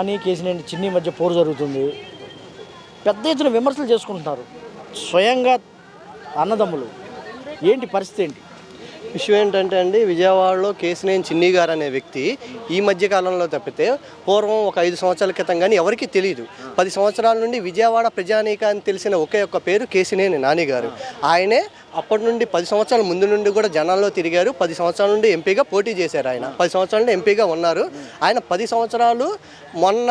నాని కేసినేని చిన్ని మధ్య పోరు జరుగుతుంది. పెద్ద ఎత్తున విమర్శలు చేసుకుంటున్నారు స్వయంగా అన్నదమ్ములు. ఏంటి పరిస్థితి ఏంటి? విషయం ఏంటంటే అండి, విజయవాడలో కేసినేని చిన్ని గారు అనే వ్యక్తి ఈ మధ్య కాలంలో తప్పితే పూర్వం ఒక 5 సంవత్సరాల క్రితం కానీ ఎవరికీ తెలియదు. 10 సంవత్సరాల నుండి విజయవాడ ప్రజానీకాన్ని తెలిసిన ఒకే ఒక్క పేరు కేసినేని నాని గారు. ఆయనే అప్పటి నుండి 10 సంవత్సరాల ముందు నుండి కూడా జనాల్లో తిరిగారు. 10 సంవత్సరాల నుండి ఎంపీగా పోటీ చేశారు. ఆయన 10 సంవత్సరాల నుండి ఎంపీగా ఉన్నారు. ఆయన 10 సంవత్సరాలు మొన్న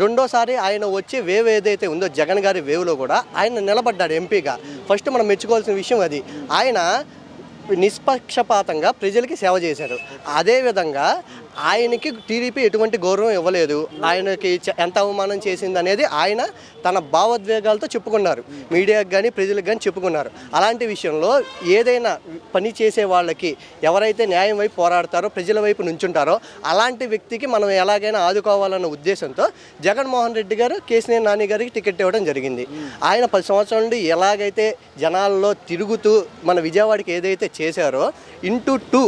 రెండోసారి ఆయన వచ్చే వేవ్ ఏదైతే ఉందో జగన్ గారి వేవ్లో కూడా ఆయన నిలబడ్డాడు ఎంపీగా. ఫస్ట్ మనం మెచ్చుకోవాల్సిన విషయం అది. ఆయన నిష్పక్షపాతంగా ప్రజలకి సేవ చేశారు. అదేవిధంగా ఆయనకి టీడీపీ ఎటువంటి గౌరవం ఇవ్వలేదు. ఆయనకి ఎంత అవమానం చేసింది అనేది ఆయన తన భావోద్వేగాలతో చెప్పుకున్నారు. మీడియాకి కానీ ప్రజలకు కానీ చెప్పుకున్నారు. అలాంటి విషయంలో ఏదైనా పని చేసే వాళ్ళకి ఎవరైతే న్యాయం వైపు పోరాడతారో, ప్రజల వైపు నుంచుంటారో అలాంటి వ్యక్తికి మనం ఎలాగైనా ఆదుకోవాలన్న ఉద్దేశంతో జగన్మోహన్ రెడ్డి గారు కేసినేని నాని గారికి టికెట్ ఇవ్వడం జరిగింది. ఆయన 10 సంవత్సరాల నుండి ఎలాగైతే జనాల్లో తిరుగుతూ మన విజయవాడకి ఏదైతే చేశారో ఇంటూ 2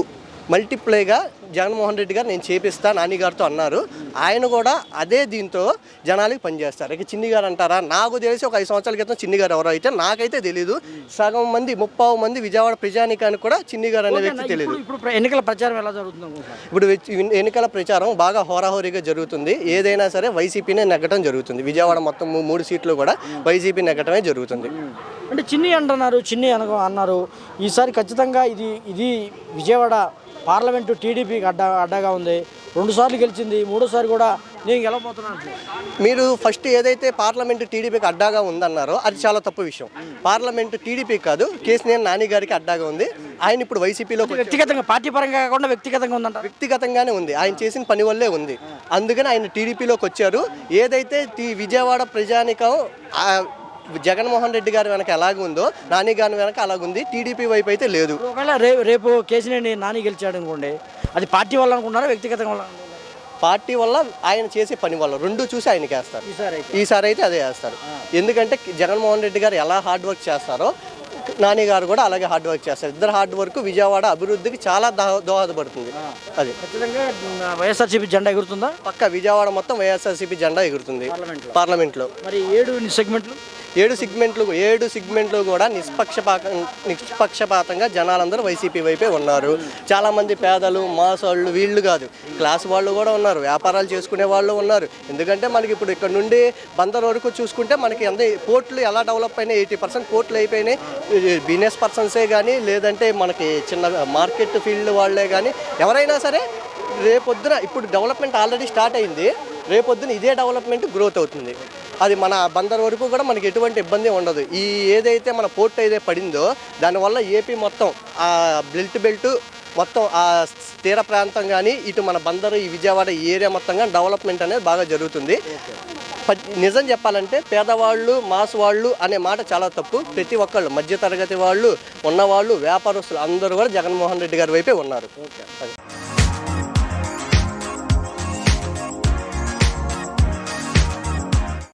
మల్టిప్లైగా జగన్మోహన్ రెడ్డి గారు నేను చేపిస్తా నాని గారితో అన్నారు. ఆయన కూడా అదే దీంతో జనాలకి పనిచేస్తారు. ఇక చిన్ని గారు అంటారా, నాకు తెలిసి ఒక 5 సంవత్సరాల క్రితం చిన్ని గారు ఎవరో అయితే నాకైతే తెలీదు. సగం మంది 30 మంది విజయవాడ ప్రజానీకానికి కూడా చిన్ని గారు అనే వ్యక్తి తెలియదు. ఇప్పుడు ఎన్నికల ప్రచారం ఎలా జరుగుతుంది? ఇప్పుడు ఎన్నికల ప్రచారం బాగా హోరాహోరీగా జరుగుతుంది. ఏదైనా సరే వైసీపీనే నెగ్గడం జరుగుతుంది. విజయవాడ మొత్తం 3 సీట్లు కూడా వైసీపీ నెగ్గటమే జరుగుతుంది. అంటే చిన్ని అంటున్నారు, చిన్ని అన్నారు. ఈసారి ఖచ్చితంగా ఇది విజయవాడ పార్లమెంటు టీడీపీకి అడ్డాగా ఉంది. 2 సార్లు గెలిచింది, 3ఓసారి కూడా నేను గెలవబోతున్నాను. మీరు ఫస్ట్ ఏదైతే పార్లమెంటు టీడీపీకి అడ్డాగా ఉందన్నారో అది చాలా తప్పు విషయం. పార్లమెంటు టీడీపీ కాదు, కేసినేని నాని గారికి అడ్డాగా ఉంది. ఆయన ఇప్పుడు వైసీపీలో వ్యక్తిగతంగా, పార్టీ పరంగా కాకుండా వ్యక్తిగతంగా ఉందంట. వ్యక్తిగతంగానే ఉంది. ఆయన చేసిన పని వల్లే ఉంది. అందుకని ఆయన టీడీపీలోకి వచ్చారు. ఏదైతే విజయవాడ ప్రజానికం జగన్మోహన్ రెడ్డి గారి వెనక ఎలాగ ఉందో నాని గారి వెనక అలాగుంది. టీడీపీ వైపు అయితే లేదు. ఒకవేళ రేపు కేసినేని నాని గెలిచాడు అనుకోండి, అది పార్టీ వల్ల అనుకుంటారా వ్యక్తిగతంగా వల్ల? పార్టీ వల్ల, ఆయన చేసే పని వల్ల, 2 చూసి ఆయనకి వేస్తారు. ఈసారి అయితే అదే వేస్తారు. ఎందుకంటే జగన్మోహన్ రెడ్డి గారు ఎలా హార్డ్ వర్క్ చేస్తారో నాని గారు కూడా అలాగే హార్డ్ వర్క్ చేస్తారు. ఇద్దరు హార్డ్ వర్క్ విజయవాడ అభివృద్ధికి చాలా దోహదపడుతుంది. అది ఖచ్చితంగా వైఎస్ఆర్సీపీ జెండా ఎగురుతుందా? పక్క విజయవాడ మొత్తం వైఎస్ఆర్సీపీ జెండా ఎగురుతుంది పార్లమెంట్లో. మరి 7 సెగ్మెంట్లు కూడా నిష్పక్షపాతంగా జనాలందరూ వైసీపీ వైపే ఉన్నారు. చాలామంది పేదలు, మాసోళ్ళు, వీళ్ళు కాదు, క్లాస్ వాళ్ళు కూడా ఉన్నారు, వ్యాపారాలు చేసుకునే వాళ్ళు ఉన్నారు. ఎందుకంటే మనకి ఇప్పుడు ఇక్కడ నుండి బందర్ వరకు చూసుకుంటే మనకి పోర్టులు ఎలా డెవలప్ అయినాయి, 80% పోర్టులు అయిపోయినాయి. బిజినెస్ పర్సన్సే కానీ, లేదంటే మనకి చిన్న మార్కెట్ ఫీల్డ్ వాళ్ళే కానీ ఎవరైనా సరే రేపొద్దున, ఇప్పుడు డెవలప్మెంట్ ఆల్రెడీ స్టార్ట్ అయింది, రేపొద్దున ఇదే డెవలప్మెంట్ గ్రోత్ అవుతుంది. అది మన బందర్ వరకు కూడా మనకి ఎటువంటి ఇబ్బంది ఉండదు. ఈ ఏదైతే మన పోర్ట్ అయితే పడిందో దానివల్ల ఏపీ మొత్తం ఆ బెల్ట్ మొత్తం ఆ తీర ప్రాంతం కానీ, ఇటు మన బందరు, ఈ విజయవాడ ఈ ఏరియా మొత్తంగా డెవలప్మెంట్ అనేది బాగా జరుగుతుంది. నిజం చెప్పాలంటే పేదవాళ్ళు, మాస్ వాళ్ళు అనే మాట చాలా తప్పు. ప్రతి ఒక్కళ్ళు, మధ్యతరగతి వాళ్ళు, ఉన్నవాళ్ళు, వ్యాపారస్తులు అందరూ కూడా జగన్మోహన్ రెడ్డి గారి వైపే ఉన్నారు.